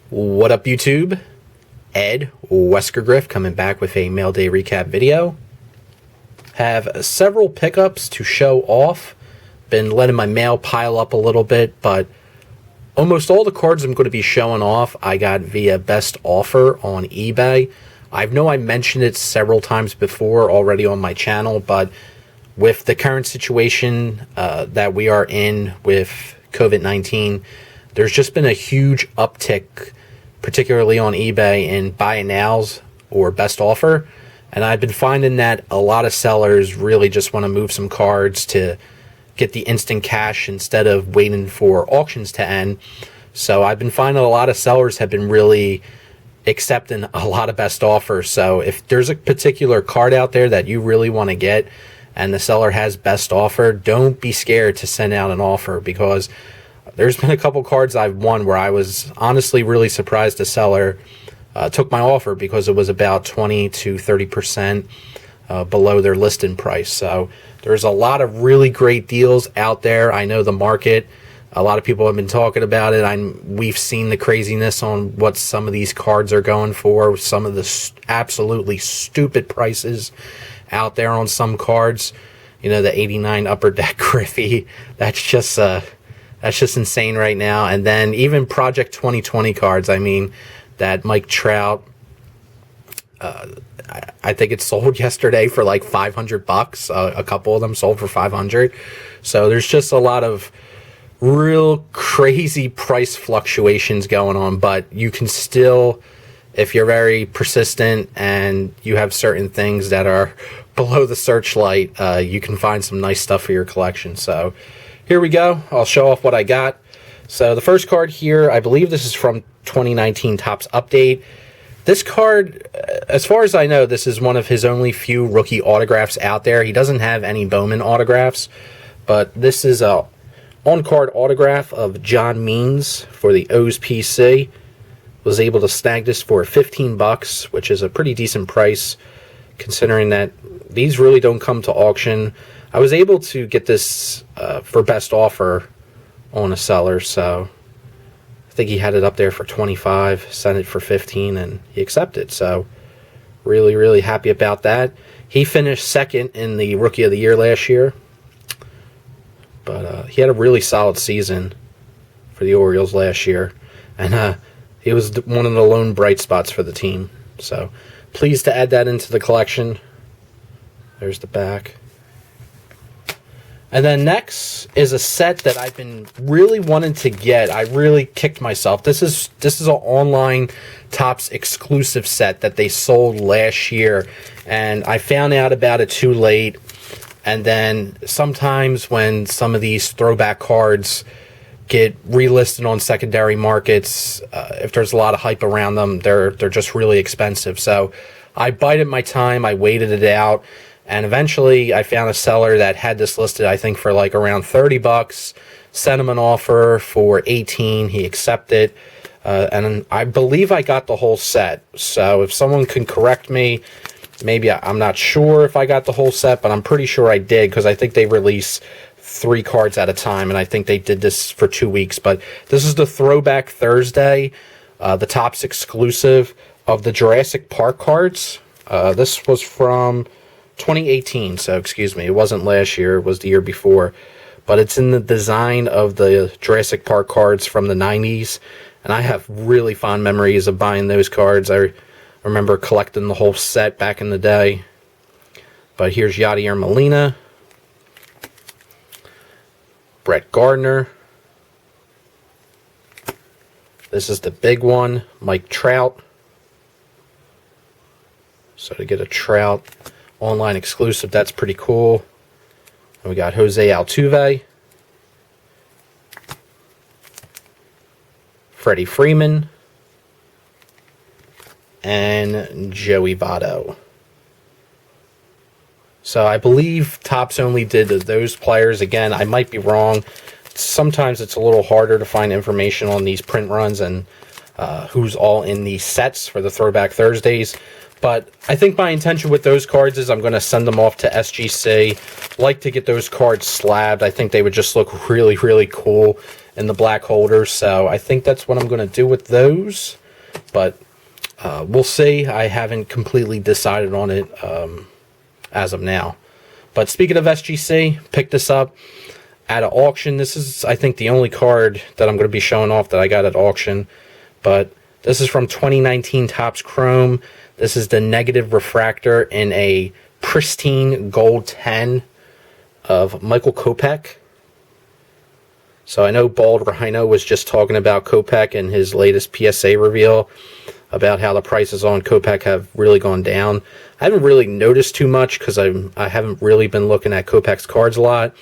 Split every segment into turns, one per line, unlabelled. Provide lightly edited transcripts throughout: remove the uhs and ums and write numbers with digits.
What up, YouTube? Ed, WeskerGriff, coming back with a Mailday recap video. Have several pickups to show off. Been letting my mail pile up a little bit, but almost all the cards I'm going to be showing off I got via best offer on eBay. I know I mentioned it several times before already on my channel, but with the current situation that we are in with COVID-19, there's just been a huge uptick, particularly on eBay, in buy nows or best offer. And I've been finding that a lot of sellers really just want to move some cards to get the instant cash instead of waiting for auctions to end. So I've been finding a lot of sellers have been really accepting a lot of best offers. So if there's a particular card out there that you really want to get and the seller has best offer, don't be scared to send out an offer, because there's been a couple cards I've won where I was honestly really surprised the seller took my offer, because it was about 20 to 30% below their listing price. So there's a lot of really great deals out there. I know the market, a lot of people have been talking about it. We've seen the craziness on what some of these cards are going for, some of the absolutely stupid prices out there on some cards. You know, the 89 Upper Deck Griffey, that's just insane right now. And then even Project 2020 cards, I mean, that Mike Trout, I think it sold yesterday for like $500. A couple of them sold for 500. So there's just a lot of real crazy price fluctuations going on, but you can still, if you're very persistent and you have certain things that are below the searchlight, you can find some nice stuff for your collection. So here we go. I'll show off what I got. So the first card here, I believe this is from 2019 Topps Update. This card, as far as I know, this is one of his only few rookie autographs out there. He doesn't have any Bowman autographs, but this is a on-card autograph of John Means for the O's PC. Was able to snag this for $15, which is a pretty decent price, considering that these really don't come to auction. I was able to get this for best offer on a seller, so I think he had it up there for 25, sent it for 15, and he accepted. So really happy about that. He finished second in the Rookie of the Year last year, but he had a really solid season for the Orioles last year, and he was one of the lone bright spots for the team. So pleased to add that into the collection. There's the back. And then next is a set that I've been really wanting to get. I really kicked myself. This is an online Topps exclusive set that they sold last year, and I found out about it too late. And then sometimes when some of these throwback cards get relisted on secondary markets, if there's a lot of hype around them, they're just really expensive. So I bided my time. I waited it out. And eventually, I found a seller that had this listed, I think, for like around $30. Sent him an offer for $18. He accepted. And I believe I got the whole set. So if someone can correct me, maybe I'm not sure if I got the whole set, but I'm pretty sure I did, because I think they release 3 cards at a time, and I think they did this for 2 weeks. But this is the Throwback Thursday, the Topps exclusive of the Jurassic Park cards. This was from 2018, so excuse me, it wasn't last year, it was the year before, but it's in the design of the Jurassic Park cards from the 90s, and I have really fond memories of buying those cards. I remember collecting the whole set back in the day. But here's Yadier Molina, Brett Gardner, this is the big one, Mike Trout. So to get a Trout online exclusive, that's pretty cool. And we got Jose Altuve, Freddie Freeman, and Joey Votto. So I believe Topps only did those players. Again, I might be wrong. Sometimes it's a little harder to find information on these print runs and who's all in these sets for the Throwback Thursdays. But I think my intention with those cards is I'm going to send them off to SGC. Like to get those cards slabbed. I think they would just look really cool in the black holders. So I think that's what I'm going to do with those. But we'll see. I haven't completely decided on it as of now. But speaking of SGC, picked this up at an auction. This is, I think, the only card that I'm going to be showing off that I got at auction. But this is from 2019 Topps Chrome. This is the negative refractor in a pristine gold 10 of Michael Kopech. So I know Bald Rhino was just talking about Kopech in his latest PSA reveal, about how the prices on Kopech have really gone down. I haven't really noticed too much because I haven't really been looking at Kopech's cards a lot.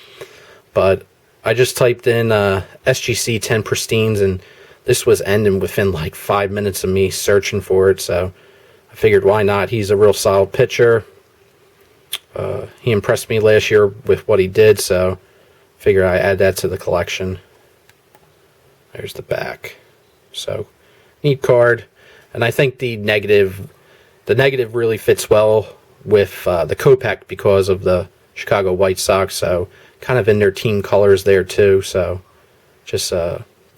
But I just typed in SGC 10 pristines, and this was ending within like 5 minutes of me searching for it. So I figured, why not? He's a real solid pitcher. He impressed me last year with what he did, so I figured I'd add that to the collection. There's the back. So neat card. And I think the negative really fits well with the Kopech because of the Chicago White Sox. So kind of in their team colors there too. So just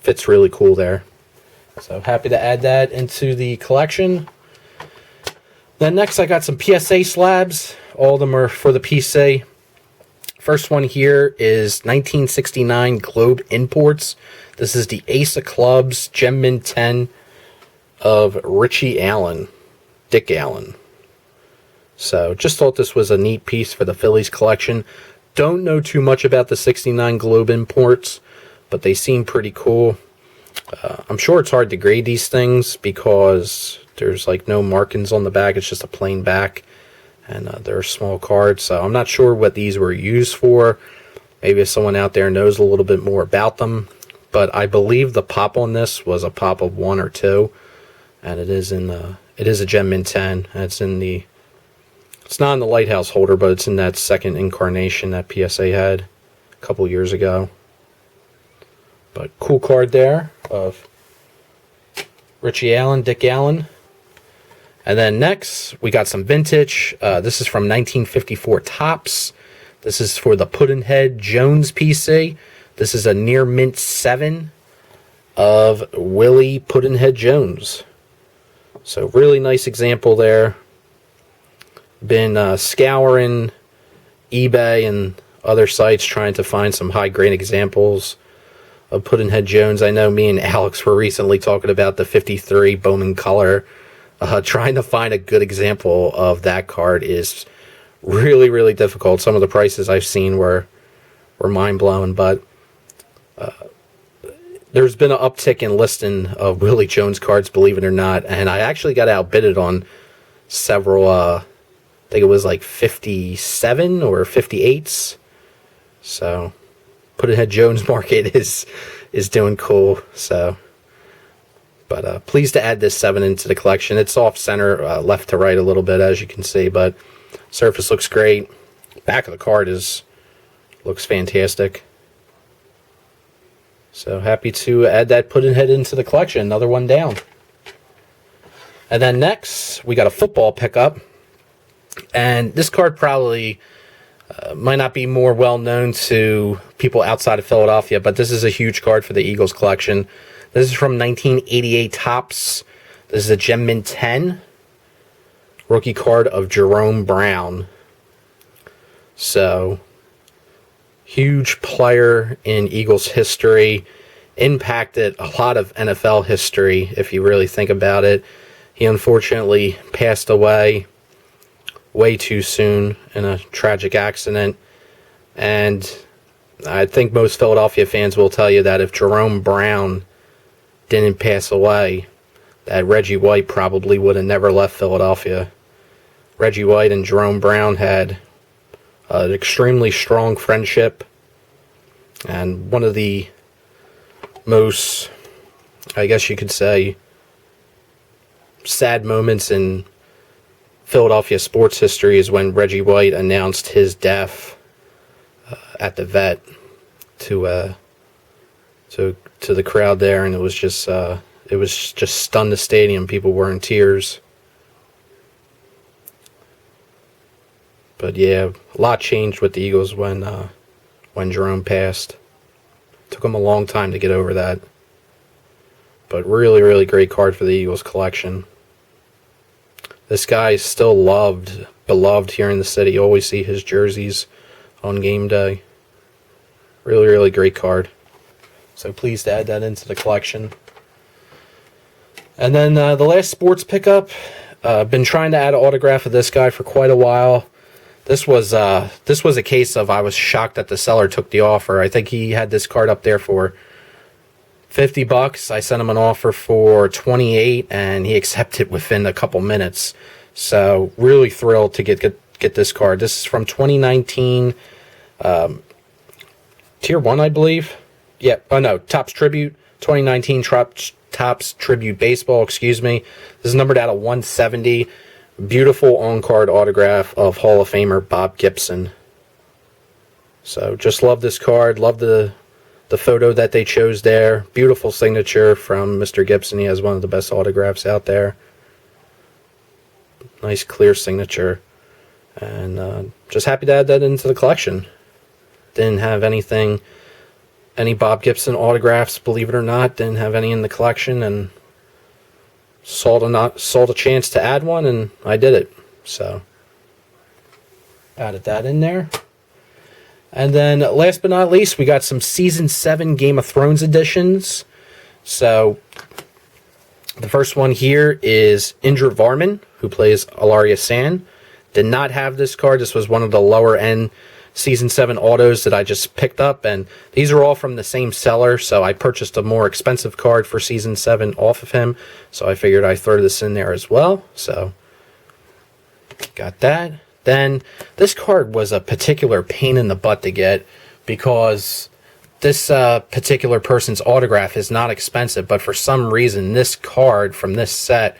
fits really cool there. So happy to add that into the collection. Then next I got some PSA slabs. All of them are for the PSA. First one here is 1969 Globe Imports. This is the Ace of Clubs Gem Mint 10 of Richie Allen, Dick Allen. So just thought this was a neat piece for the Phillies collection. Don't know too much about the 69 Globe Imports, but they seem pretty cool. I'm sure it's hard to grade these things because there's like no markings on the back. It's just a plain back, and they're small cards. So I'm not sure what these were used for. Maybe if someone out there knows a little bit more about them. But I believe the pop on this was a pop of 1 or 2. And it is a Gem Mint 10. And it's not in the Lighthouse holder, but it's in that second incarnation that PSA had a couple years ago. But cool card there of Richie Allen, Dick Allen. And then next, we got some vintage. This is from 1954 Topps. This is for the Pudd'nhead Jones PC. This is a near mint 7 of Willie Pudd'nhead Jones. So really nice example there. Been scouring eBay and other sites trying to find some high-grade examples of Pudd'nhead Jones. I know me and Alex were recently talking about the 53 Bowman Color. Trying to find a good example of that card is really, really difficult. Some of the prices I've seen were mind-blowing, but there's been an uptick in listing of Willie Jones cards, believe it or not, and I actually got outbidded on several, I think it was like 57 or 58s. So Pudd'nhead Jones market is doing cool. So, but pleased to add this 7 into the collection. It's off center, left to right a little bit, as you can see, but surface looks great. Back of the card looks fantastic. So happy to add that Pudd'nhead into the collection. Another one down. And then next, we got a football pickup. And this card probably might not be more well known to people outside of Philadelphia, but this is a huge card for the Eagles collection. This is from 1988 Topps. This is a Gem Mint 10 rookie card of Jerome Brown. So huge player in Eagles history, impacted a lot of NFL history if you really think about it. He unfortunately passed away way too soon in a tragic accident, and I think most Philadelphia fans will tell you that if Jerome Brown didn't pass away, that Reggie White probably would have never left Philadelphia. Reggie White and Jerome Brown had an extremely strong friendship, and one of the most, I guess you could say, sad moments in Philadelphia sports history is when Reggie White announced his death at the vet to the crowd there, and it was just stunned the stadium. People were in tears. But yeah, a lot changed with the Eagles when Jerome passed. Took him a long time to get over that. But really, really great card for the Eagles collection. This guy is still beloved here in the city. You always see his jerseys on game day. Really, really great card. So pleased to add that into the collection. And then the last sports pickup. Been trying to add an autograph of this guy for quite a while. This was a case of I was shocked that the seller took the offer. I think he had this card up there for $50. I sent him an offer for $28, and he accepted within a couple minutes. So really thrilled to get this card. This is from 2019, Tier 1, I believe. Yeah, oh no, Topps Tribute, 2019 Topps Tribute Baseball, excuse me. This is numbered out of 170. Beautiful on-card autograph of Hall of Famer Bob Gibson. So just love this card. Love the photo that they chose there. Beautiful signature from Mr. Gibson. He has one of the best autographs out there. Nice clear signature. And just happy to add that into the collection. Didn't have any Bob Gibson autographs, believe it or not. Didn't have any in the collection, and saw the chance to add one, and I did it. So added that in there. And then last but not least, we got some Season 7 Game of Thrones editions. So the first one here is Indra Varman, who plays Alaria Sand. Did not have this card. This was one of the lower end Season 7 autos that I just picked up, and these are all from the same seller, so I purchased a more expensive card for Season 7 off of him, so I figured I'd throw this in there as well. So got that. Then this card was a particular pain in the butt to get, because this particular person's autograph is not expensive, but for some reason this card from this set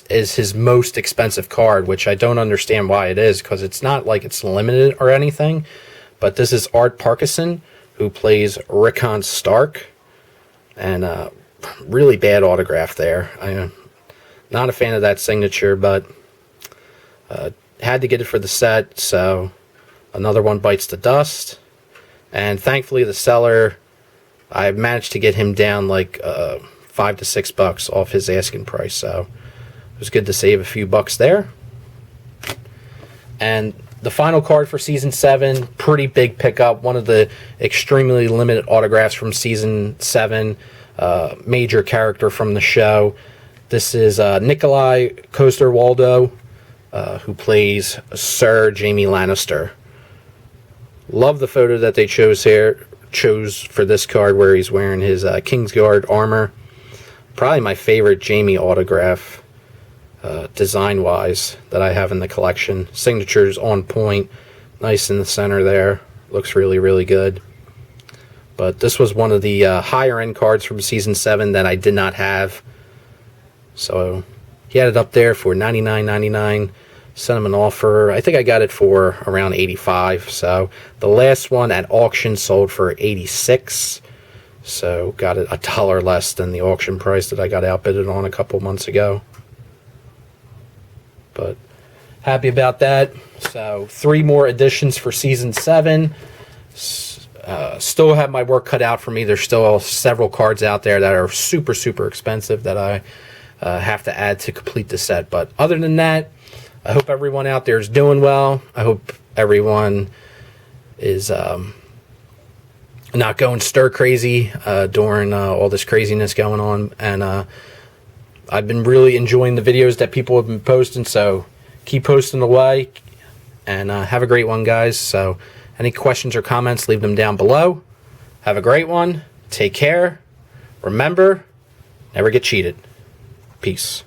is his most expensive card, which I don't understand why it is, because it's not like it's limited or anything. But this is Art Parkinson, who plays Rickon Stark, and really bad autograph there. I'm not a fan of that signature, but had to get it for the set, so another one bites the dust. And thankfully the seller, I managed to get him down like $5 to $6 off his asking price, so it was good to save a few bucks there. And the final card for Season 7, pretty big pickup. One of the extremely limited autographs from Season 7. Major character from the show. This is Nikolai Coster-Waldau, who plays Sir Jaime Lannister. Love the photo that they chose for this card, where he's wearing his Kingsguard armor. Probably my favorite Jaime autograph, design-wise, that I have in the collection. Signature's on point, nice in the center there. Looks really, really good. But this was one of the higher-end cards from Season 7 that I did not have. So he had it up there for $99.99. Sent him an offer. I think I got it for around $85. So the last one at auction sold for $86. So got it $1 less than the auction price that I got outbidded on a couple months ago. But happy about that. So 3 more editions for Season 7. Still have my work cut out for me. There's still several cards out there that are super, super expensive that I have to add to complete the set. But other than that, I hope everyone out there is doing well. I hope everyone is not going stir crazy during all this craziness going on. And I've been really enjoying the videos that people have been posting, so keep posting away, and have a great one, guys. So any questions or comments, leave them down below. Have a great one. Take care. Remember, never get cheated. Peace.